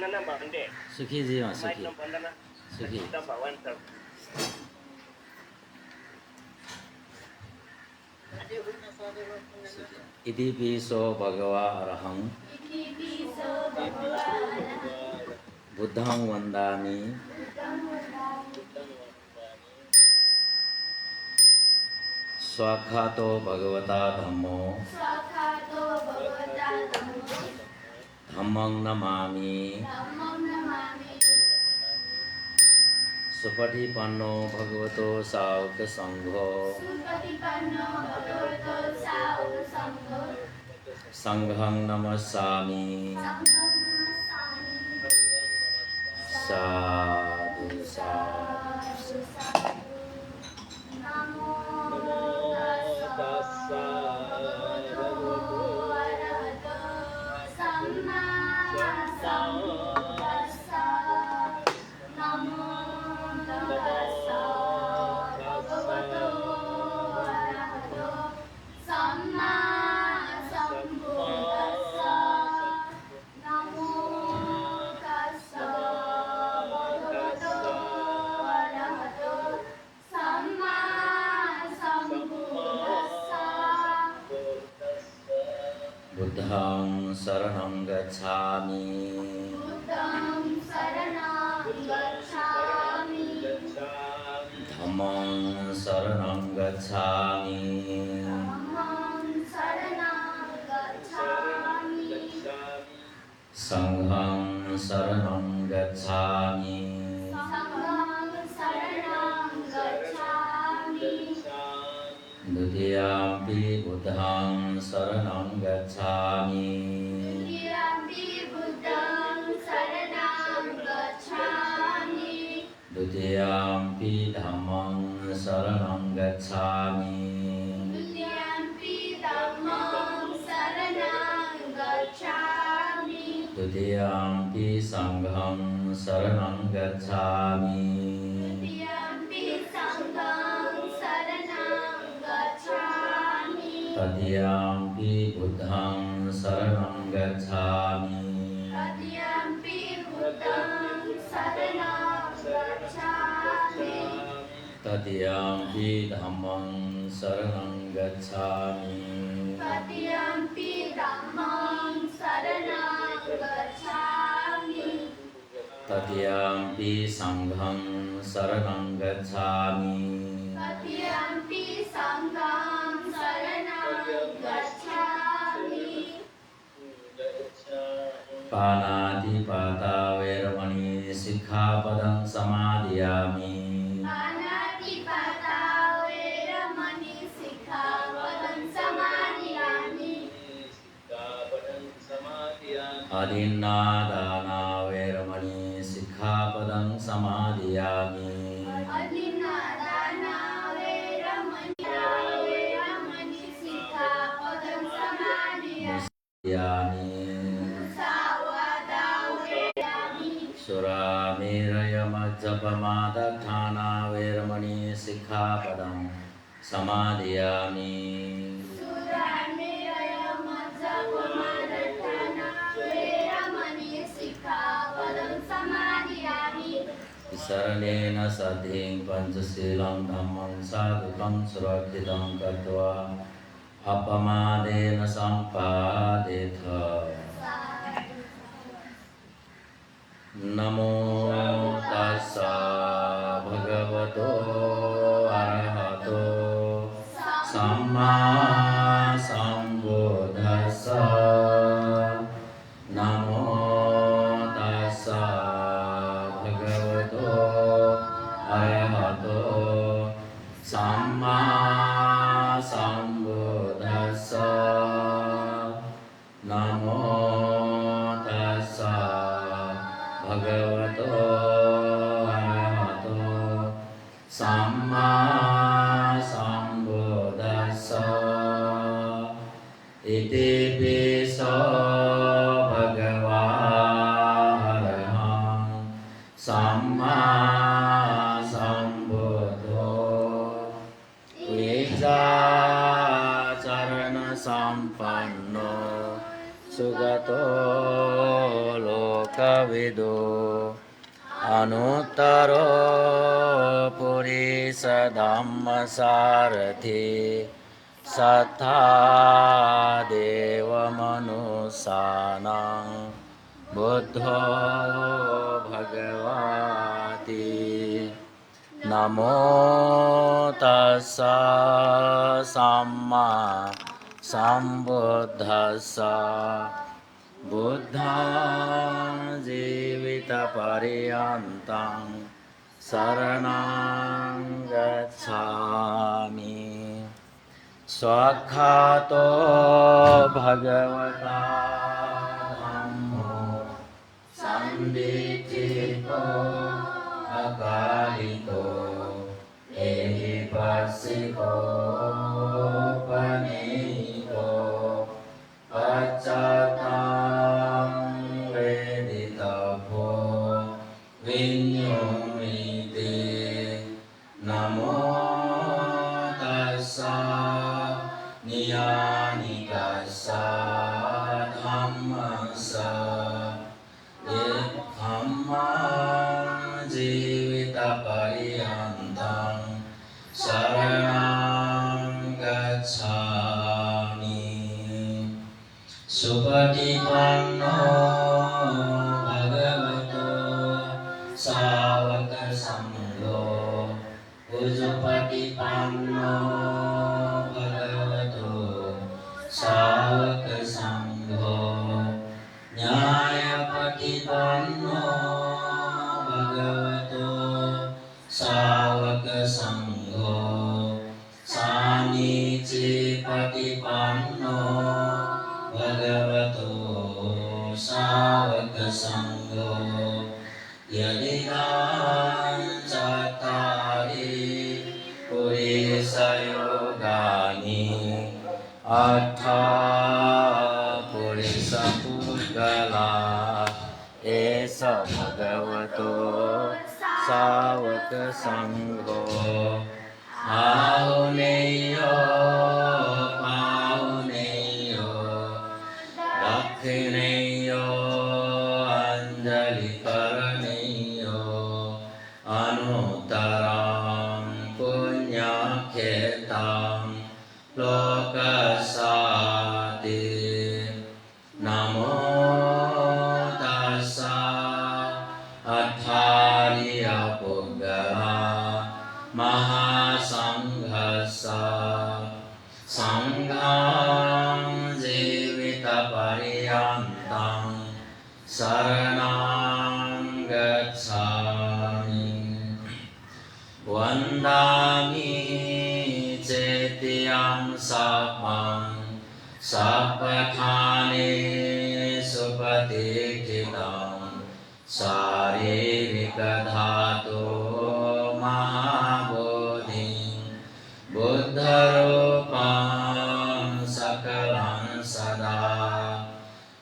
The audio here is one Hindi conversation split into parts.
सुखी जीवन सुखी सुखी इति पिसो भगवा अरहं बुद्धं वन्दामि स्वाखातो भगवता धम्मो धम्मं नमामि सुपटिपन्नो भगवतो साधु संघो संघं नमस्सामि साधु साधु नमो तस्सा भगवतो अरहतो सम्मा सम्बुद्धास्सा नमो तस्सा भगवतो अरहतो सम्मा सम्बुद्धास्सा नमो तस्सा भगवतो अरहतो सम्मा सम्बुद्धास्सा बुद्धं शरणं गच्छामि बुद्धं शरणं गच्छामि धम्मं शरणं गच्छामि धम्मं शरणं गच्छामि संघं शरणं गच्छामि संघं शरणं गच्छामि द्वितीयम्पि बुद्धं शरणं गच्छामि द्वितीयम्पि बुद्धं शरणं गच्छामि द्वितीयम्पि धम्मं शरणं गच्छामि द्वितीयम्पि धम्मं शरणं गच्छामि द्वितीयम्पि संघं शरणं गच्छामि द्वितीयम्पि संघं शरणं गच्छामि तृतीयम्पि बुद्धं शरणं गच्छामि तृतीयम्पि बुद्धं शरणं गच्छामि तृतीयम्पि धम्मं शरणं गच्छामि तृतीयम्पि धम्मं शरणं गच्छामि तृतीयम्पि संघं शरणं गच्छामि तृतीयम्पि संघं शरणं गच्छामि पानातिपाता वैरमणि सिक्खापदं समादयामि पानातिपाता वैरमणि सिक्खापदं समादयामि अदिन्नादाना वैरमणि सिक्खापदं समादयामि अदिन्नादाना वैरमणि सिक्खापदं समादयामि मुसावादा वैरामि सुरामेरयमज्जपमादठाना वैरमणि सिक्खापदं समादयामि शरणेन सद्धिं पञ्चशीलं धम्मं साधुकं सुरक्षितं कृत्वा अपमादेन सम्पादेथ नमो तस्सा भगवतो अरहतो सम्मा सम्बुद्धास्सा नमो तस्सा भगवतो अरहतो सम्मा सम्बुद्धास्सा नमो तस्सा भगवतो अरहतो सम्मा सम्बुद्धास्सा इति पिसो भगवा अरहं सम्मा सम्बुद्धो चरण संपन्नो सुगतो लोक විදු අනුත්තරෝ පුරිස ධම්මසාරථි සත්තා දේව මනුසානං බුද්ධෝ භගවාති නමෝ තස්ස සම්මා සම්බුද්දස්ස බුද්ධං ජීවිත පරියන්තං සරණං ගච්ඡාමි ස්වක්ඛාතෝ භගවතා ධම්මෝ සම්දිත්තිකෝ අකාලිකෝ එහි පස්සිකෝ පනීකෝ පච්චතං වේදිතබ්බෝ විඤ්ඤුමිති නමෝ තස්ස නියානිකස්ස ධම්මස්ස ධම්මං ජීවිත පරියන්තං සරණං ගච්ඡාමි සුපටිපන්නෝ භගවතෝ සාවක සංඝෝ උජුපටිපන්නෝ භගවතෝ සාවක සංඝෝ ඥායපටිපන්නෝ භගවතෝ සාවක සංඝෝ සානිචිපටිපන්නෝ භගවතෝ සාවක සංඝෝ යදිදාං චත්තාරි පුරිස යෝගානි අට්ඨා පුරිස පුද්ගලා ඒස භගවතෝ සාවක සංඝෝ ආහුනේයෝ පාහුනේයෝ දක්ඛිනේයෝ අංජලි කරණේයෝ අනුතරං පුඤ්ඤඛේතං ලෝකසාති නමෝ තස්ස අට්ඨාරිය පුද්ගලා මහා සංඝස්ස සංඝං ජීවිත පරියන්තං සරණං ගච්ඡාමි වන්දාමි චේතියං සප්පං සප්පඨානේ සුපතිකිතං ශාරීරික ධාතෝ මහා බෝධිං බුද්ධ රූපං සකලං සදා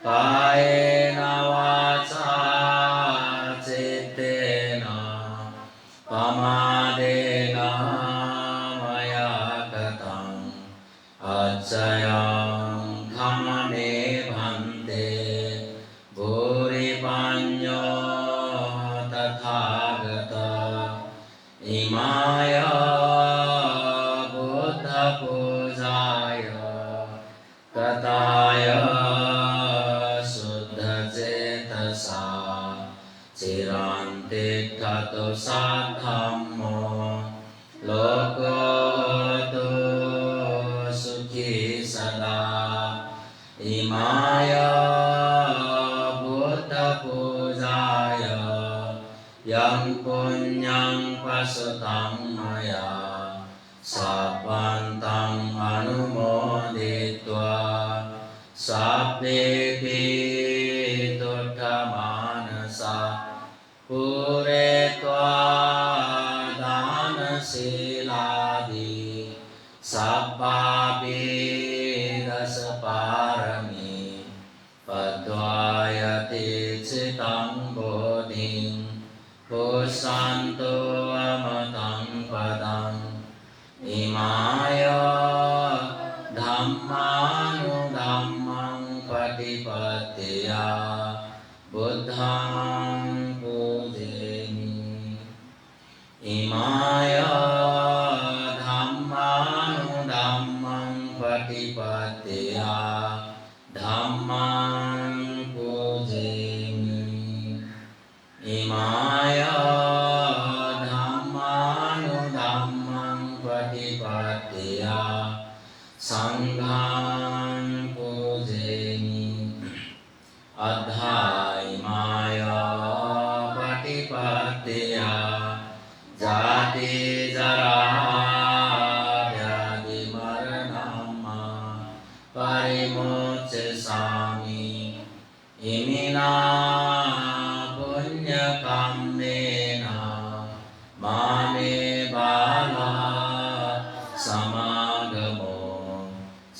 කායේන වාචා චිත්තේන පමාදේන මයා ගතං අච්චයං khමනේ භන්තේ භූරි පඤ්ඤෝ තථාගත ඉමාය බුද්ධ පූජාය කතාය සුද්ධ චේතසා චිරන්තිඨතු සද්ධම්මෝ ලෝකෝතු සුඛී සදා ඉමාය බුද්ධ පූජාය යං පුඤ්ඤං පසතං මයා සබ්බන්තං අනුමෝදිत्वा සබ්බේපි තුට්ඨමානසා පුරේत्वा දාන සීලාදී සබ්බාපි දස පාරමී පද්වායති චිතං බෝධිං පුසන්තෝ අමතං පදං ඉමාය ධම්මානුධම්මං පටිපත්තියා बुद्धं पूजयामि इमाय धम्मानुधम्मं पटिपत्या धम्मं पूजयामि इमाय धम्मानुधम्मं पटिपत्या संघं पूजयामि अद्धाइमाय पटिपत्या जाति जरा व्याधि मरणं परिमुच्यसामि इमिना पुण्यकम्मेन मामे बाला समागमो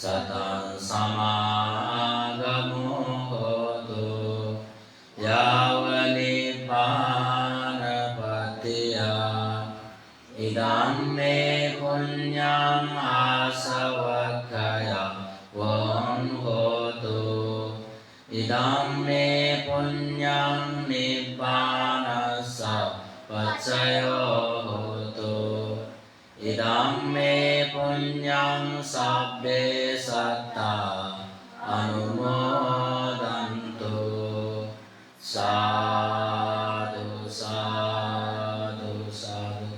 सतं समागमो होतु यावनिब्बानपत्या इदं मे पुण्यम् आसवक्खया वं होतु इदं मे पुण्यं निब्बानस्य पच्चयो होतु इदं मे पुण्यं सब्बे सत्ता अनुमोदन्तु साधु साधु साधु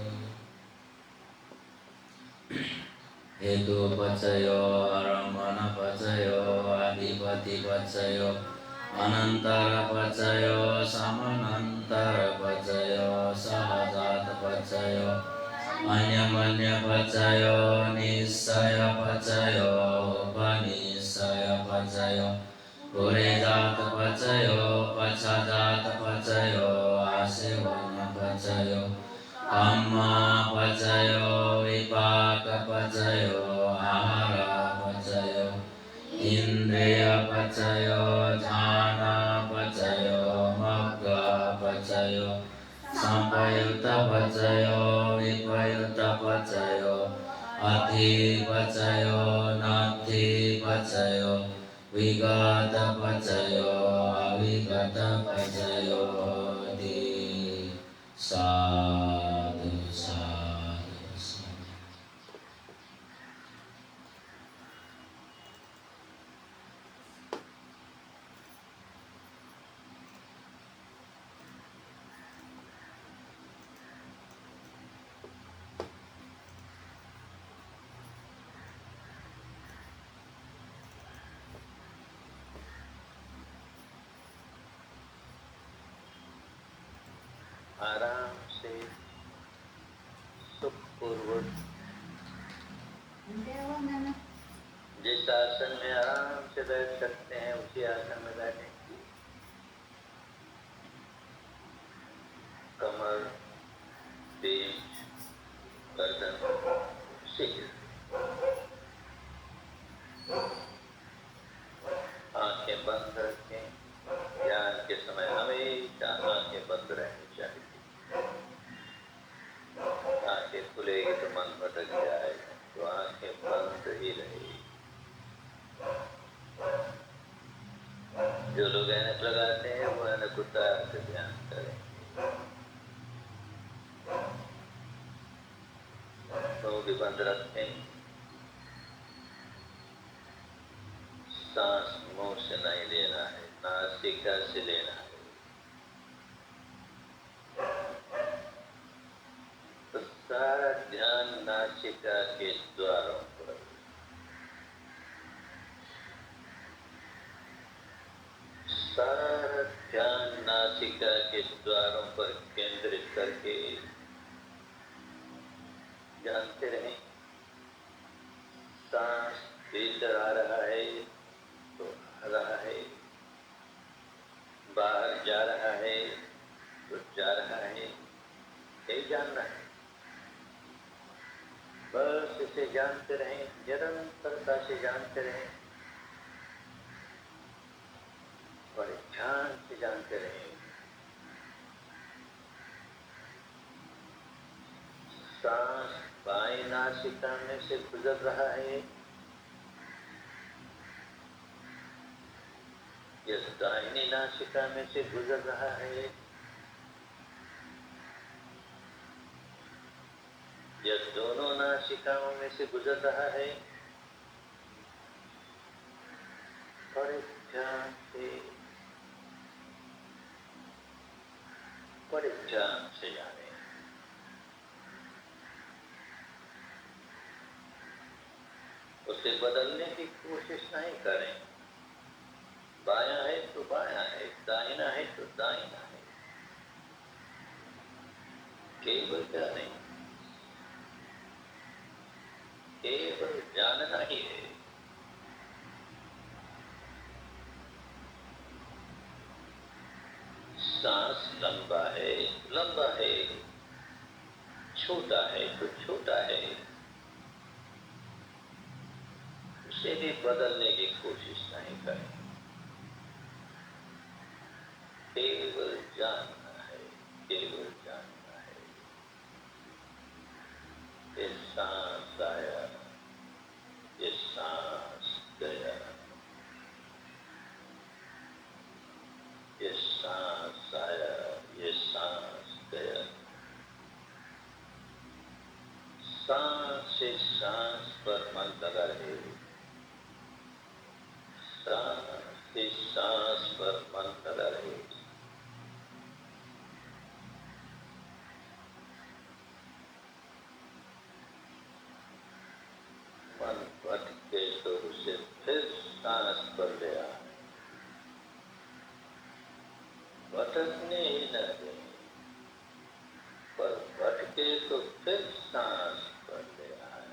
हेतुपचयो आरम्भणपचयो अधिपतिपचयो अनन्तरपचयो समनन्तरपचयो सहजातपचयो अन्यमन्यपचयो निश्चयपचयो उपनिश्चयपचयो पुरेजातपचयो पच्छजातपचयो आसेवनपचयो कम्मपचयो विपाकपचयो आहारपचयो इन्द्रियपचयो ध्यानपचयो मग्गपचयो संपयुक्तपचयो विपयुक्तपचयो अधिपचयो नद्धिपचयो विगतपचयो अविगतपचयो साधु साधु साधु आराम से सुखपूर्वक जिस आसन में आराम से बैठ सकते हैं उसी आसन में बैठें। कमर, पीठ, गर्दन, सिर, आंखें बंद रखें। ध्यान के समय हमेशा आंखें बंद रहनी चाहिए। आंखें खुलेगी तो मन भटक जाएगा, तो आंखें बंद ही रहेगी। जो लोग ऐनक लगाते हैं वो ऐनक उतार के ध्यान करें। मुंह भी बंद रखें। सांस मुंह से नहीं लेना है, नासिका से लेना है। तो सारा ध्यान नासिका के द्वारों पर। सारा ध्यान नासिका के द्वारों पर केंद्रित करके जानते रहें। सांस भीतर आ रहा है तो आ रहा है, बाहर जा रहा है तो जा रहा है, यही जानना है। बस इसे जानते रहें, निरंतरता से जानते रहें, बड़े ध्यान से जानते रहें। सांस बाएं नासिका में से गुजर रहा है यह दाहिनी नासिका में से गुजर रहा है, यह दोनों नासिकाओं में से गुजर रहा है। बड़े ध्यान से जाने। उसे बदलने की कोशिश नहीं करें। बायां है तो बायां है, दाहिना है तो दाहिना है, केवल जाने, केवल जानना ही है। सांस लंबा है, छोटा है तो छोटा है, उसे भी बदलने की कोशिश नहीं करें। केवल जानना है, केवल जानना है। ये सांस आया, ये सांस गया, ये सांस आया, ये सांस गया। सांस से सांस पर मन लगा रहे, सांस से सांस पर मन लगा रहे। मन भटके तो उसे फिर सांस पर ले आए, भटकने ही न दे, पर भटके तो फिर सांस पर ले आए।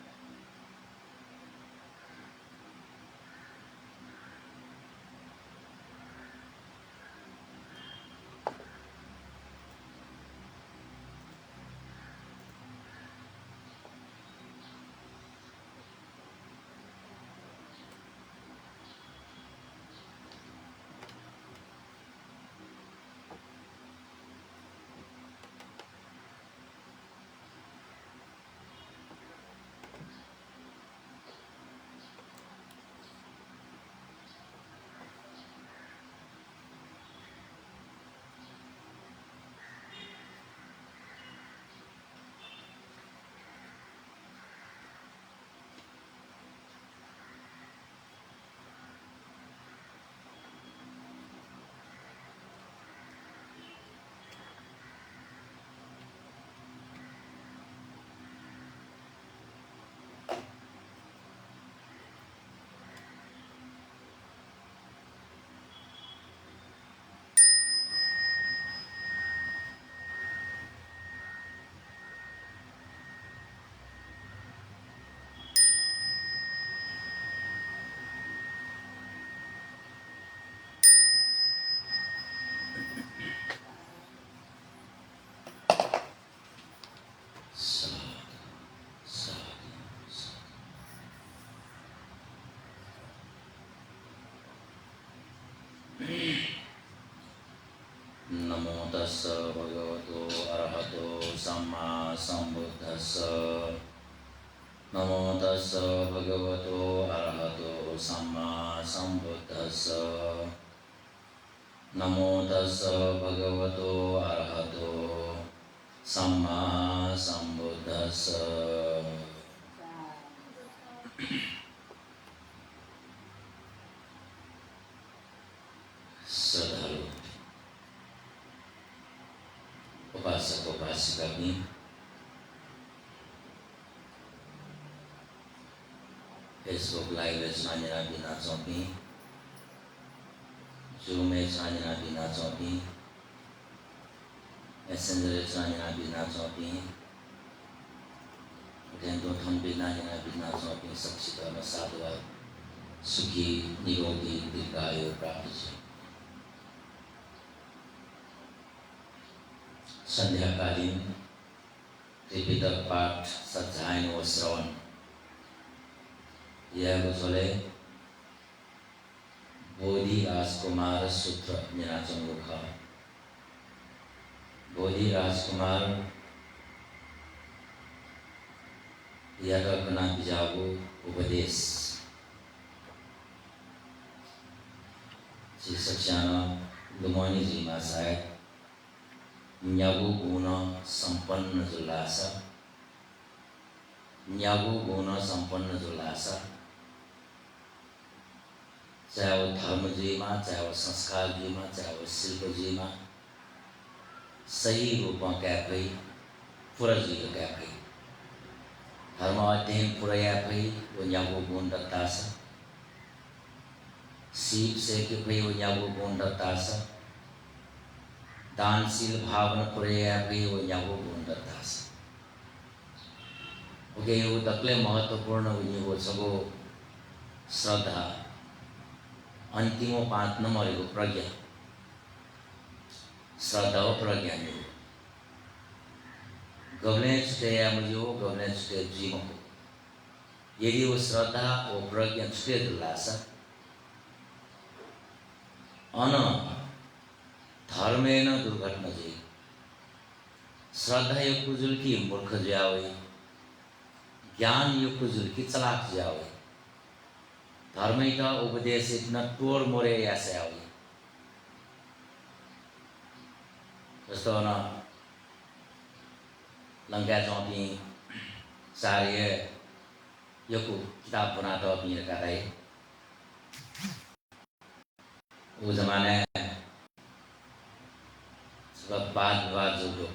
नमो तस्स भगवतो अरहतो सम्मा सम्बुद्धस्स। नमो तस्स भगवतो अरहतो सम्मा सम्बुद्धस्स। नमो तस्स भगवतो अरहतो सम्मा सम्बुद्धस्स। श्रद्धालु उपासक उपासिका भी फेसबुक लाइव साँझना बिना चौपी, जूम साँझना बिना चौपी, मैसेंजर साँझना बिना चौपी, टेंटो थम बिना चौपी। सक्षित साधुआ सुखी निरोगी दीर्घायु प्राप्त है। संध्याकालीन त्रिपिटक पाठ सत्यायन व श्रवण यह चले बोधि राजकुमार सूत्र निराचंगुख। बोधि राजकुमार यह कल्पना बिजागु उपदेश Chị Satyana Lumani Ji Masai Nyagu Guna Sampanna Julasa Nyagu Guna Sampanna Julasa चाहे वो धर्म जी में, चाहे वो संस्कार जी में, चाहे वो शिल्प जी में सही रूप में क्या कही पूरा जी को क्या कही धर्म अध्ययन पूरा या कही वो न्यागो गुण दत्ता सा सीप से कि कही वो न्यागो गुण दत्ता सा दानशील भावना पूरा या कही वो न्यागो गुण दत्ता सा ओके वो दक्ले महत्वपूर्ण वो सबो श्रद्धा अंतिमो 5 नंबरको प्रज्ञा श्रद्धा हो प्रज्ञा नहीं हो गवले छुटे या मुझे हो गवले छुटे जीव हो यदि वो श्रद्धा वो प्रज्ञा छुटे दुलासा अन धर्मेन दुर्घटना जी श्रद्धा यो कुजुल की मूर्ख जावे ज्ञान यो कुजुल की चलाक जावे धर्मिका उपदेशित न टोर मोरे ऐसे आओगे जस्तो न लंका चौपी सारे यो को किताब बनाता अपनी रखा था वो जमाने सब बाद जो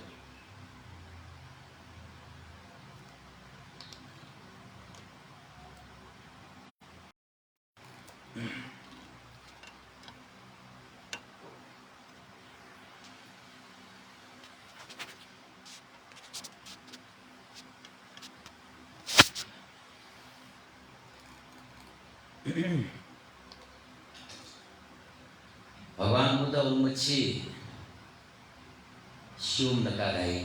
भगवान बुद्ध उन्मची शिव नका रहे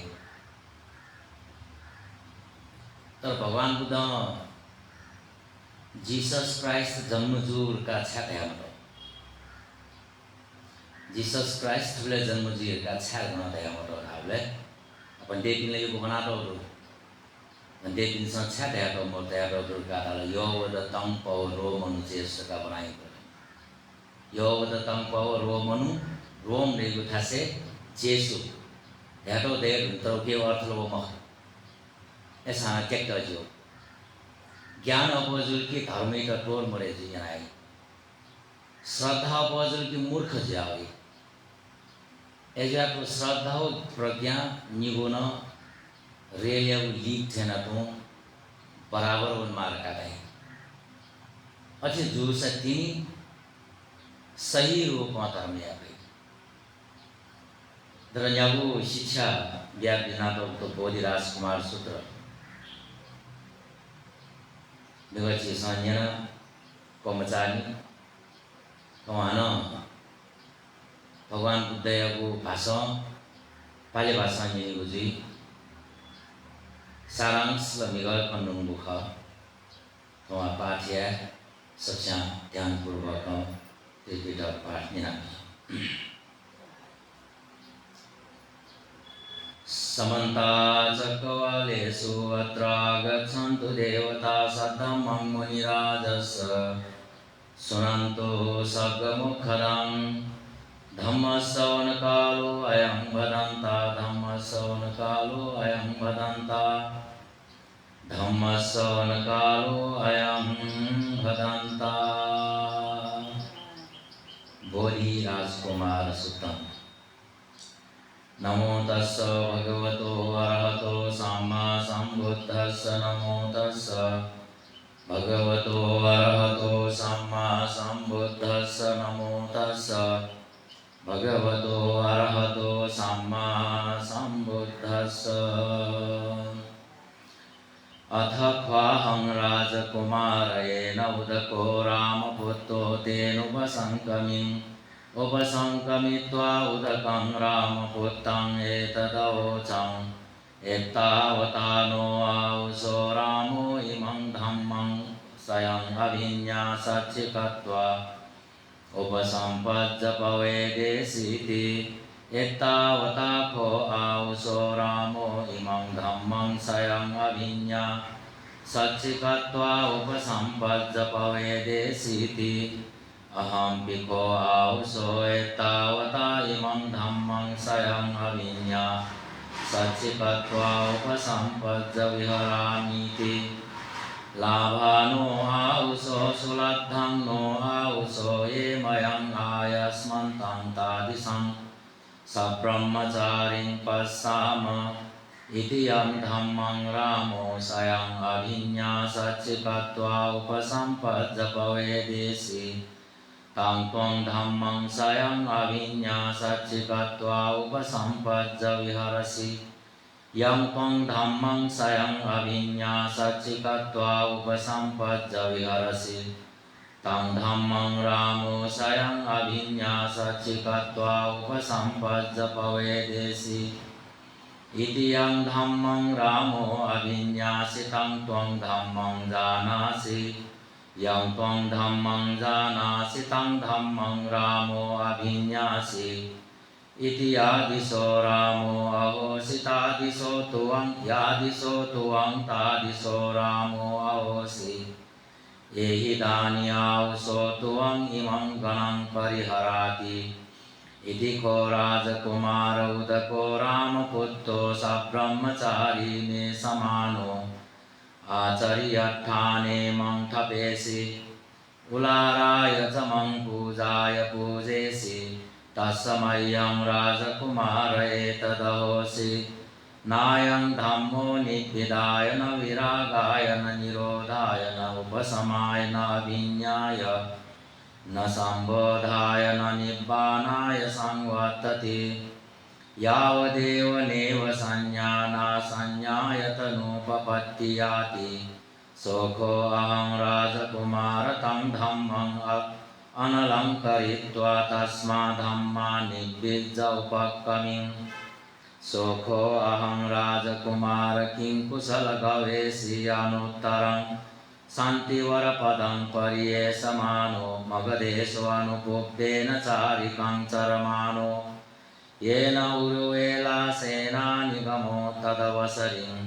तो भगवान बुद्ध जीसस क्राइस्ट जन्मजूर का छात है मतलब जीसस क्राइस्ट तुले जन्मजूर का छात बनाता है मतलब आपले अपन देविन ले यो बनाता हो तो देविन सा छात है तो मरता है तो दुर्गा ताला यो वद तंग पाव रो मनु चेष्ट का बनाई यो वद तंग पाव रो मनु रोम ने यो थासे चेसु है तो देव तो के अर्थ लो मख ऐसा चेक कर जो ज्ञान अपजुल की धार्मिक टोल मरे जी आई श्रद्धा अपजुल की मूर्ख जाओ ऐसा तो श्रद्धा हो प्रज्ञा निगुण रेलिया लीक थे ना तो बराबर उन मार का गए अच्छे जो शक्ति सही रूप में धर्म आ गई धरन्यागु शिक्षा व्यापना तो बोधिराज कुमार सूत्र निगची संज्ञा कर्मचारी कमाना भगवान बुद्ध को भाषा पाली भाषा में गुजी सारांश लमिगल कन्नून बुखा तो आप पाठ्य सच्चा ध्यान पूर्वक त्रिपिटक पाठ निना समन्ता चक्रवालेषु अत्र गच्छन्तु देवता सद्धम्मं मुनिराजस्य शृण्वन्तु सर्गमुखरं धम्मश्रवणकालो अयं वदन्ता धम्मश्रवणकालो अयं वदन्ता धम्मश्रवणकालो अयं वदन्ता बोधि राजकुमार सुतम् नमो तस्स भगवतो अरहतो सम्मा सम्बुद्धस्स नमो तस्स भगवतो अरहतो सम्मा सम्बुद्धस्स नमो तस्स भगवतो अरहतो सम्मा सम्बुद्धस्स अथ ख्वाहं राजकुमारेण उदको रामपुत्रो तेनुपसङ्कमिम् उपसंकमित्वा उदकं रामपुत्रं एतदवोचं एतावता नो आउषो रामो इमं धम्मं स्वयं अभिन्यासचिकत्वा उपसंपद्य पवेदेसीति एतावता को आउषो रामो इमं धम्मं स्वयं अभिन्यासचिकत्वा उपसंपद्य पवेदेसीति Aham bhikkho auso ettavata imam dhammang sayang avinya Satchikatva upasampajja viharami ti Labhano auso suladdhang no auso ye mayang ayasmantang tadisang Sabrahmacharing passama iti yam dhammang ramo sayang avinya Satchikatva upasampajja pavedesi Tang tuang dhammang sayang avinya Satchikatva upasampajja viharasi Yang tuang dhammang sayang avinya Satchikatva upasampajja viharasi Tang dhammang ramo sayang avinya Satchikatva upasampajja pavedesi Iti yang dhammang ramo avinya Sitang tuang dhammang janasi Yang tuang dhammang janasi tang dhammang ramo abhinyasi Iti yadiso ramo ahosi tadiso tuang yadiso tuang tadiso ramo ahosi Ehi dani auso tuang imang ganang pariharati Iti ko raja kumara udako rama putto sabrahmachari me samano Acariyathane mang thapesi Ularaya camang pujaya pujesi Tassamayang rajakumara etadahosi Nayang dhammo nibbidayana viragayana nirodhayana upasamayana avinyaya Na sambodhayana nibbanaya sangvattati Yavadeva neva sanyana sanyayatanupapattiyati Sokho aham rajakumara tang dhammang analankaritva tasma dhamma nibbijja upakkaming Sokho aham rajakumara kinkusala gavesi anuttarang Santivara padang pariyesamano magadeso anupubbena charikang charamano Yena uruvela sena nigamo tadavasaring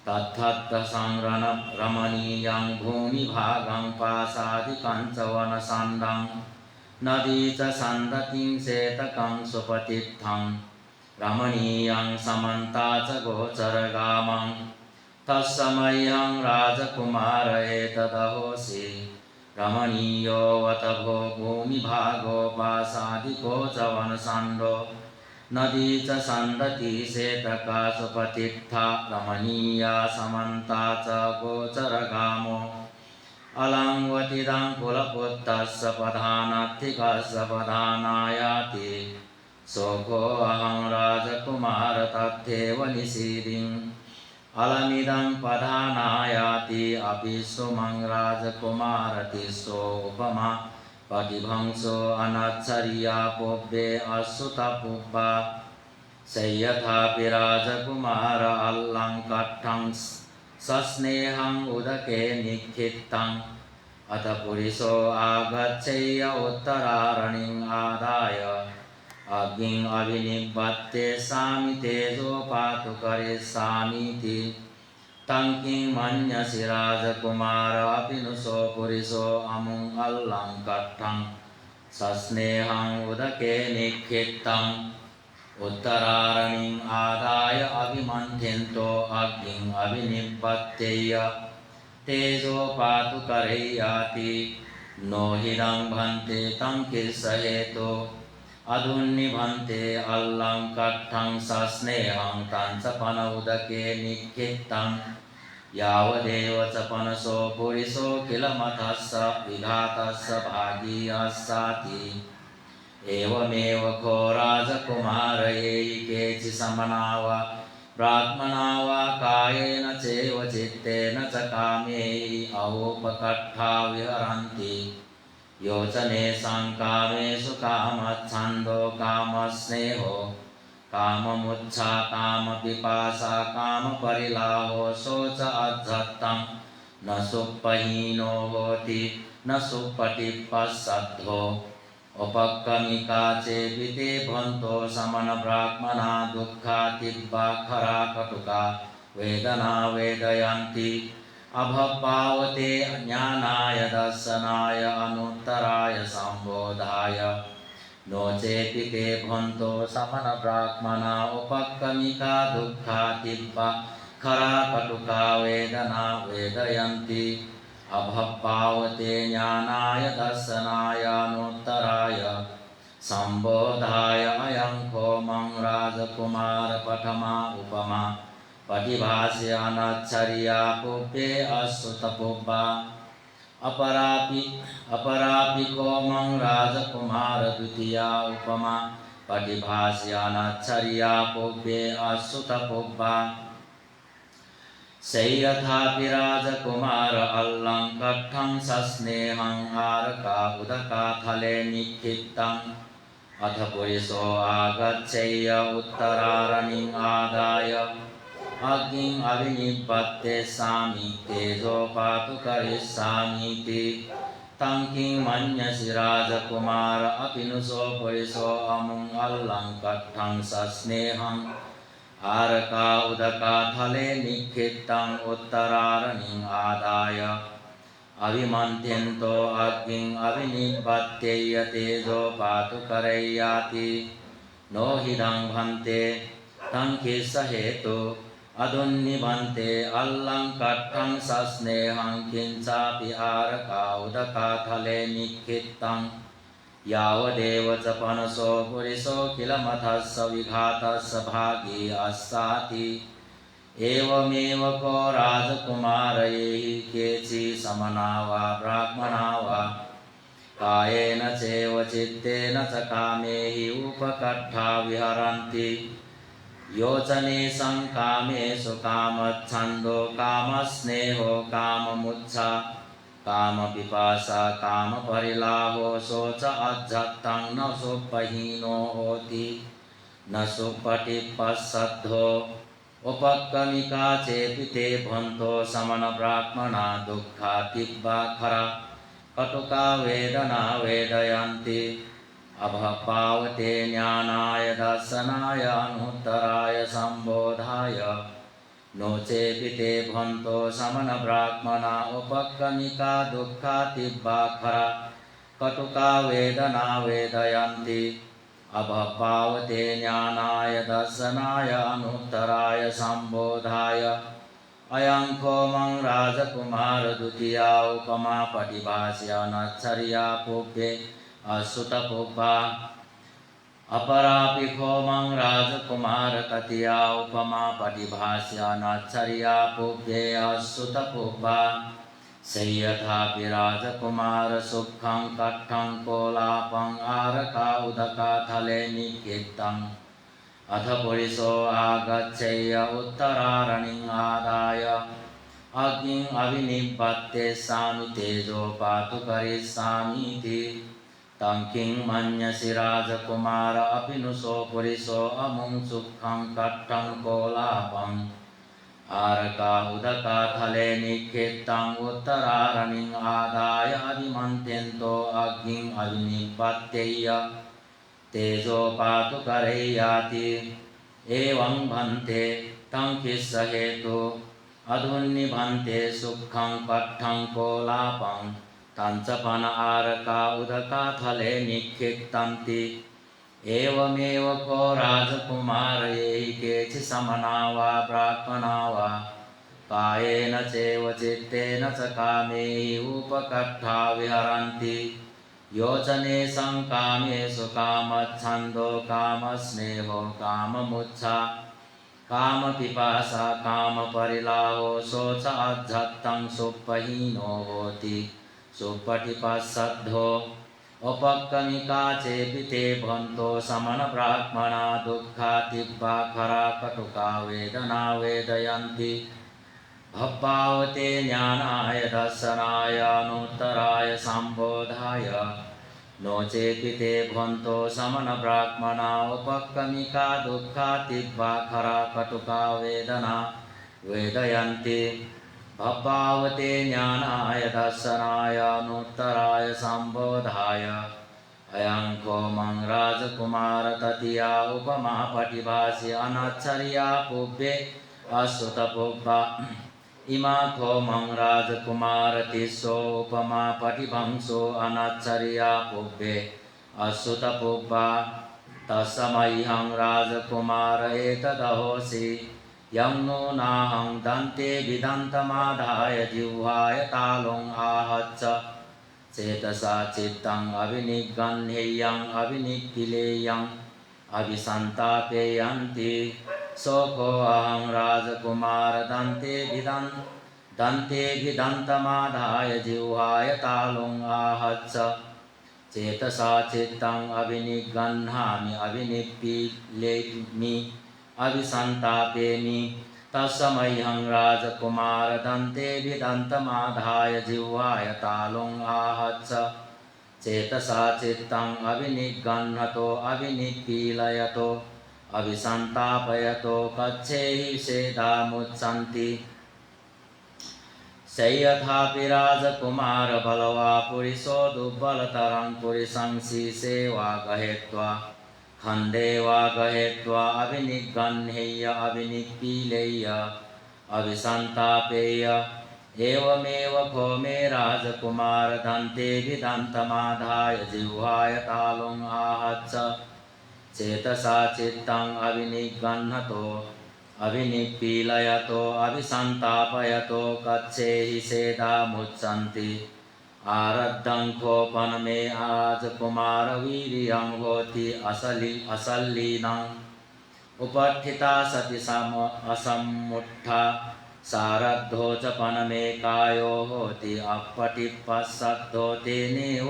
Tatthatta sangrana ramaniyang bhumi bhagam pasadi kancavana sandang Nadica sandating setakang supatithang Ramaniyang samantaca gocaragamang Tassamayang rajakumara etadahosi Ramaniyo vatabho bhumi bhago pasadi gocavana sando Nadica sandati setaka supatitha ramaniya samantaca gocaragamo Alangvatidang kulaputtasya padhanathikasya padhanayati Sokho aham rajakumara tatteva nisiding Alamidang padhanayati abhisumang rajakumara tisso upama Padibhangso anacariya pobbe asuta pubba Sayyathapi rajakumara allankattang sasnehang udake nikhittang Atapuriso agaccheya uttararaning adaya Aging avinibbatte sami tejo patukare ti Tangking manyasi rajakumara pinuso puriso amung allankattang Sasnehang udake nikhittang Uttararaning adaya abhimantento aging avinibbatteya Tejo patukareyati No hidang bhante tangkissaheto Adunnibhante allankattang sasnehang tansapana udake nikhittang Yavadeva capanaso puriso kilamatassa vidhatassa bhagiyasati Evameva ko rajakumara eikeci samanava Brahmanava kayena ceva cittena ca kamei avopakattha viharanti Yocane sankamesu kamacchando kamasneho Kamamuccha kamapipasa kamaparilaho soca adzhattam Nasuppahino hoti nasuppatipassaddho Upakkamika cepite bhanto samana brahmana dukkha tibba khara katuka Vedana vedayanti Abhappavate jnanaya dasanaya anuttaraya संबोधाय नो चेति ते भवन्तो समन ब्राह्मणा उपक्कमिका दुःखातिब्बा खरा कटुका वेदना वेदयन्ति अभपावते ज्ञानाय दर्शनाय अनुत्तराय संबोधाय अयं कोमं राजकुमार पठमा उपमा पटिभास्यानच्छर्या पुब्बे अश्रुतपुब्बा अपरापि कोमं राजकुमार द्वितीया उपमा पटिभास्यानच्छर्या पुब्बे अश्रुतपुब्बा सैयथापि राजकुमार अल्लङ्कट्ठं सस्नेहं हारका उदकाथले निक्षिप्तम् अथ पुरुषो आगच्छेय उत्तरारणिम् आदाय अग्निम् अभिनिपत्ते सामि तेजो पातु करिष्यामीति तं किं मन्यसि राजकुमार अपिनुषो पुरुषो अमुम् अल्लङ्कट्ठं सस्नेहम् आरका उदकाथले निक्षिप्तम् उत्तरारणिम् आदाय अभिमन्थ्यन्तो अग्निम् अभिनिपत्येय तेजो पातु करैयाति नो हिदं भन्ते तं किसहेतु अधुन्निबन्ते अल्लङ्कट्ठं सस्नेहं किञ्चापि आरका उदकाथले निक्षिप्तम् यावदेव च पनसो पुरुषो किल मथस्य विघातस्य भागी अस्साति एवमेव को राजकुमार एहि केचि समना वा ब्राह्मणा वा कायेन चैव चित्तेन च कामे हि उपकट्ठा विहरन्ति योचनेषु कामेषु कामच्छन्दो कामस्नेहो काममुच्छा कामपिपासा कामपरिलाहो शोच अज्जत्तं न सुपहीनो होति न सुपटिपस्सद्धो उपक्कमिका चेपि ते भवन्तो समन ब्राह्मणा दुःखातिब्बा खरा कटुका वेदना वेदयन्ति अभपावते ज्ञानाय दर्शनाय अनुत्तराय संबोधाय नो चेपि ते भवन्तो समन ब्राह्मणा उपक्कमिका दुःखातिब्बा खरा कटुका वेदना वेदयन्ति अभपावते ज्ञानाय दर्शनाय अनुत्तराय संबोधाय अयं कोमं राजकुमार द्वितीया उपमा पटिभास्यानच्छर्या पुब्बे अश्रुतपुब्बा अपरापि कोमं राजकुमार तृतीया उपमा पटिभास्यानच्छर्या पुब्बे अश्रुतपुब्बा सैयथापि राजकुमार सुखं कट्ठं कोलापं आरका उदकाथले निक्षिप्तम् अथ पुरुषो आगच्छेय उत्तरारणिम् आदाय अग्निम् अभिनिपत्ते सामि तेजो पातु करिष्यामीति तं किं मन्यसि राजकुमार अपिनुषो पुरुषो अमुं सुखं कट्ठं कोलापम् आरका उदकाथले निक्षिप्तम् उत्तरारणिम् आदाय अभिमन्थ्यन्तो अग्निम् अभिनिपत्येय तेजो पातु करैयाति एवं भन्ते तं किसहेतु अधुन्निभन्ते सुखं कट्ठं कोलापं तञ्चपन आरका उदकाथले निक्षिप्तन्ति एवमेव को राजकुमार एहि केचि समना वा ब्राह्मणा वा कायेन चैव चित्तेन च कामे हि उपकट्ठा विहरन्ति योचनेषु कामेषु कामच्छन्दो कामस्नेहो काममुच्छा कामपिपासा कामपरिलाहो शोच अज्जत्तं सुपहीनो होति सुपटिपस्सद्धो उपक्कमिका चेपि ते भवन्तो समन ब्राह्मणा दुःखातिब्बा खरा कटुका वेदना वेदयन्ति भपावते ज्ञानाय दर्शनाय अनुत्तराय संबोधाय नो चेपि ते भवन्तो समन ब्राह्मणा उपक्कमिका दुःखातिब्बा खरा कटुका वेदना वेदयन्ति भपावते ज्ञानाय दर्शनाय अनुत्तराय संबोधाय अयं कोमं राजकुमार तृतीया उपमा पटिभास्यानच्छर्या पुब्बे अश्रुतपुब्बा इमाथो मं राजकुमारतिस्सो उपमा पटिभंसो अनाच्चर्या पुब्बे अश्रुतपुब्बा तस्मैहं राजकुमार एतदहोसि यं नो नाहं दन्ते विदन्तमादाय जिह्वाय तालुं आहच्च चेतसा चित्तं अविनिगृह्यं अविनिक्किलेयं अभिसन्तापेयन्ति सोको अहं राजकुमार दन्ते विदन्तमादाय जिह्वाय तालुं आहच्च चेतसा चित्तं अविनिगृह्णामि अविनिप्पीलेमि अभिसन्तापेमि तस्मैहं राजकुमार दन्ते विदन्तमादाय जिह्वाय तालुं आहच्च चेतसा चित्तं अविनिगृह्णतो अविनिपीलयतो अभिसन्तापयतो कच्छेहि सेदामुच्चन्ति सयथापि राजकुमार बलवा पुरुषो दुर्बलतरं पुरुषं शीशेवा गहेत्वा खण्डेवा गहेत्वा अविनिगृह्णेय अविनिपीलेय अभिसन्तापेय एवमेव को मे राजकुमार दन्ते विदन्तमादाय जिह्वाय तालुं आहच्च चेतसा चित्तं अविनिगृह्णतो अविनिपीलयतो अभिसन्तापयतो कच्छेहि सेदामुच्चन्ति आरब्धं कोपन मे राजकुमार वीर्यं होति असल्लीनम् उपस्थिता सति असम्मुट्ठा सारब्धो च पनमे कायो होति अपटिपश्सद्धो तेनेव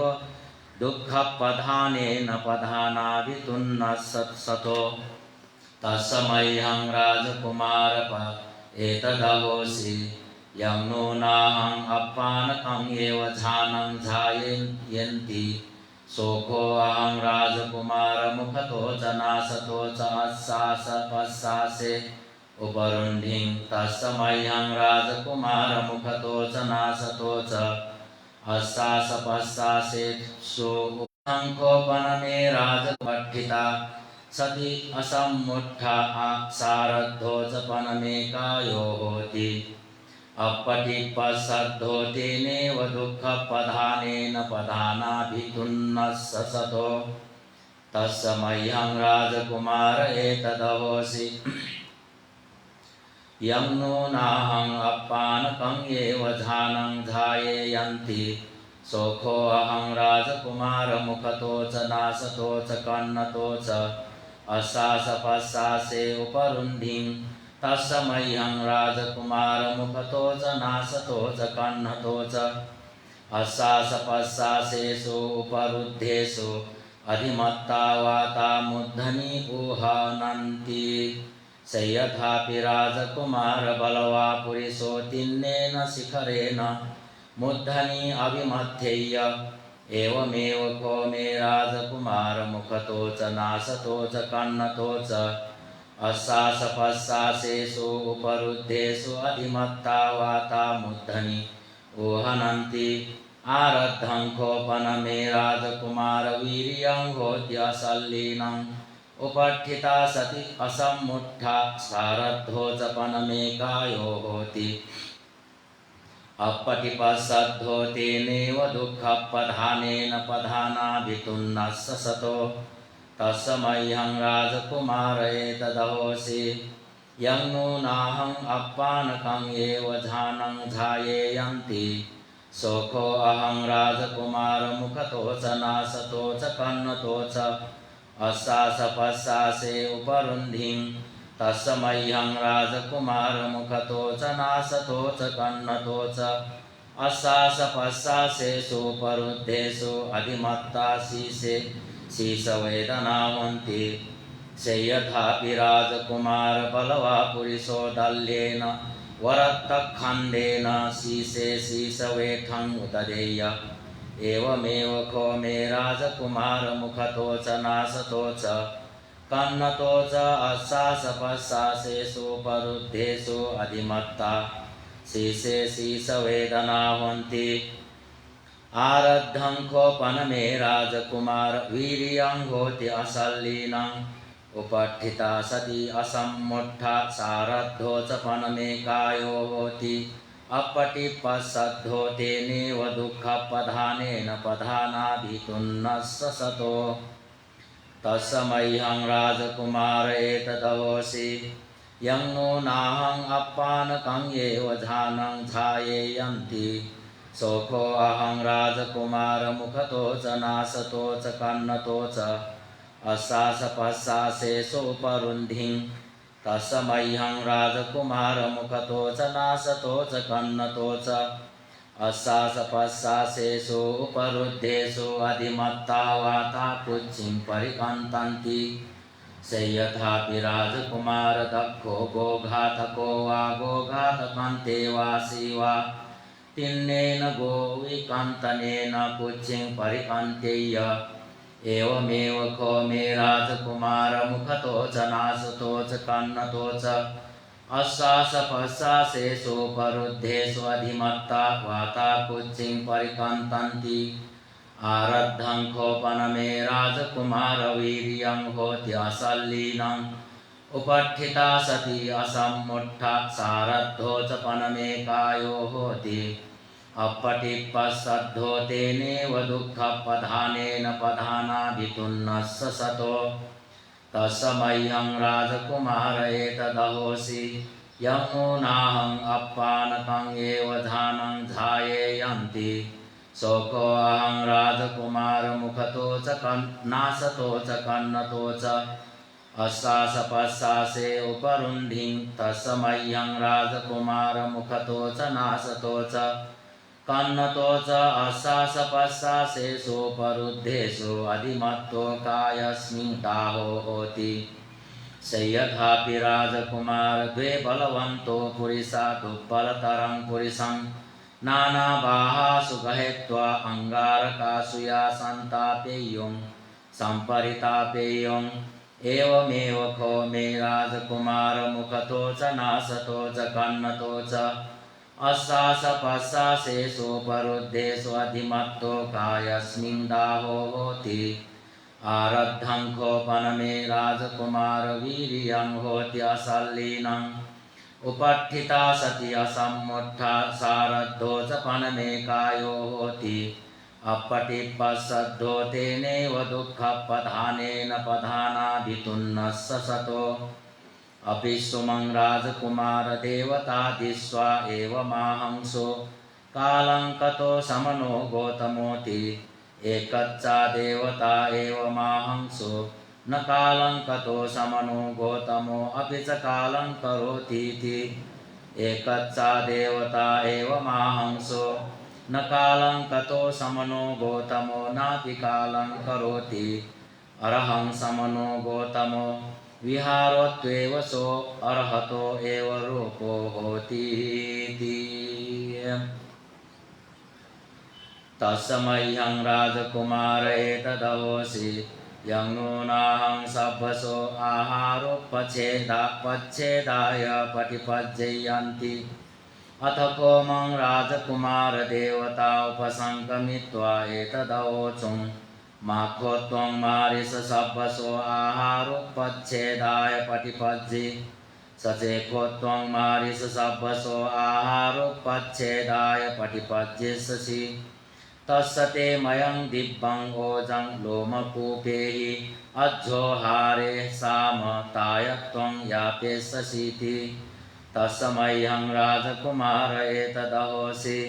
दुःखप्रधानेन प्रधानाभितुन्नसतो तस्मैहं राजकुमार एतदहोसि यं नो नाहं अपानकं एव झानं झायन्ति सोको अहं राजकुमार मुखतो च नासतो च आश्वासपश्वासे उपरुन्धिं तस्मैहं राजकुमार मुखतो च नासतो च आश्वासपश्वासे कोपनमे राजपठिता सति असम्मुट्ठा सारद्धो च पनमे कायो होति अपटिपश्सद्धो तेनेव दुःखप्रधानेन प्रधानाभितुन्नसतो तस्मैहं राजकुमार एतदहोसि यं नो नाहं अपानकं एव झानं झायेयन्ति सोको अहं राजकुमार मुखतो च नासतो च कन्नतो च आश्वासपश्वासे उपरुन्धिं तस्मैहं राजकुमार मुखतो च नासतो च कन्नतो च आश्वासपश्वासेषु उपरुद्धेषु अधिमत्ता वाता मूर्धनि उहनन्ति सयथापि राजकुमार बलवा पुरुषोत्तीर्णेन शिखरेण मूर्धनि अभिमथ्येय एवमेव को मे राजकुमार मुखतो च नासतो च कन्नतो च आश्वासपश्वासेषु उपरुद्धेषु अधिमत्ता वाता मूर्धनि उहनन्ति आरब्धं कोपनमे राजकुमार वीर्यं होत्यसल्लीनम् उपस्थिता सति असम्मुट्ठा सारद्धो च पनमे कायो होति अपटिपश्सद्धो तेनेव दुःखप्रधानेन प्रधानाभितुन्नसतो तस्मैहं राजकुमार एतदहोसि यं नो नाहं अपानकं एव झानं झायेयन्ति सोको अहं राजकुमार मुखतो च नासतो च कन्नतो च आश्वासपश्वासे उपरुन्धिं तस्मैहं राजकुमार मुखतो च नासतो च कन्नतो च आश्वासपश्वासेषु उपरुद्धेषु अधिमत्ता शीशवेदनावन्ति सयथापि राजकुमार बलवा पुरुषो दल्येन वरत्तखण्डेन शीशे शीशवेठं उददेय एवमेव को मे राजकुमार मुखतो च नासतो च कन्नतो च आश्वासपश्वासेषु उपरुद्धेषु अधिमत्ता शीशे शीशवेदनावन्ति आरब्धं कोपनमे राजकुमार वीर्यं होति असल्लीनम् उपस्थिता सति असम्मुट्ठा सारद्धो च पनमे कायो होति अपटिपसद्धो तेनेव दुःखपधानेन पधानाभितुन्नस्स सतो तस्मैहं राजकुमार एतदवोसि यं नो नाहं अपानकं एव झानं झायेयन्ति सोको अहं राजकुमार मुखतो च नासतो च कन्नतो च अशासपशासेषोपरुन्धिं तस्मैहं राजकुमार मुखतो च नासतो च कन्नतो च अशासपशासेषु उपरुद्धेषु अधिमत्ता वाता कुच्छिं परिकन्तन्ति से यथापि राजकुमार दक्षो गोघातको वा गोघातकन्ते वा शिवा तिन्नेन गोविकन्तनेन कुच्छिं परिकन्तेय एवमेव को मे राजकुमार मुखतो च नासतो च कन्नतो च अशासपशासेषु परुद्धेषु अधिमत्ता वाता कुच्छिं परिकन्तन्ति आरब्धं खोपन मे राजकुमार वीर्यं होत्यसल्लीनम् उपठिता सती असम्मुट्ठा सारद्धो च पनमे कायो होति अपटिपसद्धो तेनेव दुःखपधानेन पधानाभितुन्नस्स सतो तस्मैहं राजकुमार एतदहोसि यं नो नाहं अपानकं एव झानं झायेयन्ति सोको अहं राजकुमार मुखतो च नासतो च कन्नतो च अशासपशासे उपरुन्धिं तस्मैहं राजकुमार मुखतो च नासतो च कन्नतो च अशासपशासेषु परुद्धेषु अधिमत्तो कायस्मिन् दाहो होति से यथापि राजकुमार द्वे बलवन्तो पुरुषा दुर्बलतरं पुरुषं नानाबाहासु गहेत्वा अङ्गारकासु या सन्तापेयुं सम्परितापेयुं एवमेव को मे राजकुमार मुखतो च नासतो च कन्नतो च अशासपशासेषु परुद्धेषु अधिमत्तो कायस्मिन् दाहो होति आरब्धं खोपन मे राजकुमार वीर्यं होत्यसल्लीनम् उपठिता सती असम्मुट्ठा सारद्धो च पनमे कायो होति अपटिपसद्धो तेनेव दुःखपधानेन पधानाभितुन्नस्स सतो अपिष्टुमं राजकुमार देवतादिस्वा एवमाहंसो कालं कतो समनो गौतमोति एकच्चा देवता एवमाहंसो न कालं कतो समनो गौतमो अपि च कालं करोतीति एकच्चा देवता एवमाहंसो न कालं कतो समनो गौतमो नापि कालं करोति अरहं समनो गौतमो विहारोत्वेव सो अर्हतो एव रूपो होतीति तस्मैहं राजकुमार एतदवोसि यं नो नाहं सभ्यसो आहारोपच्छेदाय पटिपज्जयन्ति अथ को मं राजकुमार देवता उपसङ्गमित्वा एतदवोचुं मा को त्वं मारिष सभ्यसो आहारोपच्छेदाय पटिपज्जि स चेको त्वं मारिष सभ्यसो आहारोपच्छेदाय पटिपज्जिष्यसि तस्य ते मयं दिव्यं ओजं लोमकूपेहि अज्जोहारे सामताय त्वं यापेष्यसीति तस्मैहं राजकुमार एतदहोसि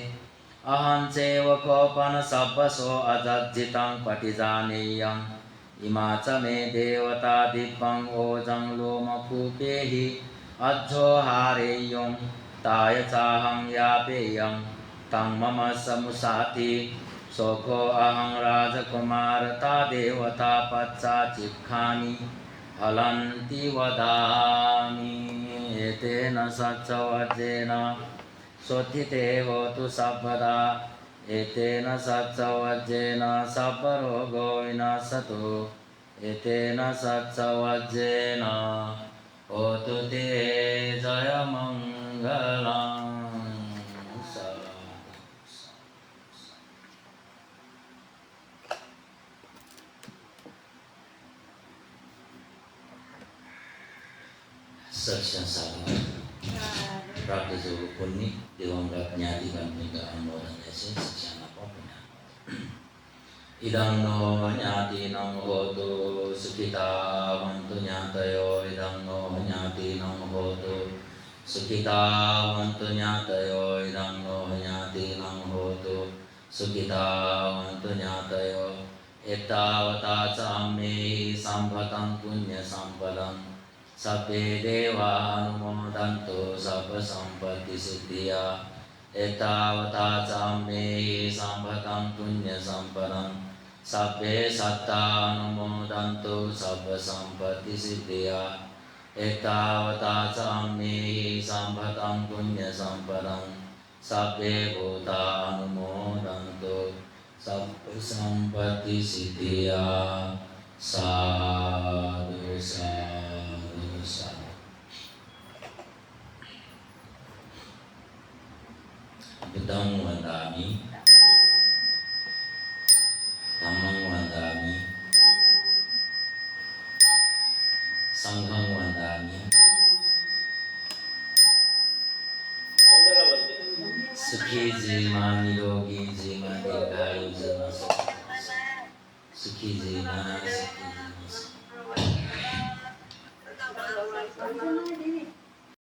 अहं चैव कोपन सभ्यसो अजज्जितं पटिजानेयम् इमा च मे देवता दिव्यं ओजं लोमकूपेहि अज्जोहारेयं ताय चाहं यापेयं तं मम समुसाति सोको अहं राजकुमार ता देवता पश्चाचिखामि हलन्ति वदामि एतेन सच्चवज्रेण शोथिते होतु सर्वदा एतेन सच्चवज्रेण सर्वरोगो विनश्यतु एतेन सच्चवज्रेण होतु ते जयमङ्गलम् Section 7 प्राप्त जो पुण्य दिवंगत ज्ञाति कंपनी का अनुमोदन ऐसे शिक्षा न पापुना इदं नो ज्ञाति नम होतु सुखिता वंतु ज्ञातयो इदं नो ज्ञाति नम होतु सुखिता वंतु ज्ञातयो इदं नो ज्ञाति नम होतु सुखिता वंतु ज्ञातयो एतावता चामे संभतं पुण्य संपदं सभ्ये देवा अनुमोदन्तु सर्व संपत्ति सिद्धिया एतावता चामे संभतं पुण्य संपदं सभ्ये सत्ता अनुमोदन्तु सर्व संपत्ति सिद्धिया एतावता चामे संभतं पुण्य संपदं सभ्ये भूता अनुमोदन्तु सर्व संपत्ति सिद्धिया साधु साधु साधु बुद्धं वदामि धम्मं वदामि संघं वदामि सुखी जीवा निरोगी जीवा दीर्घायु जीवा सुखी जीवा सुखी जीवा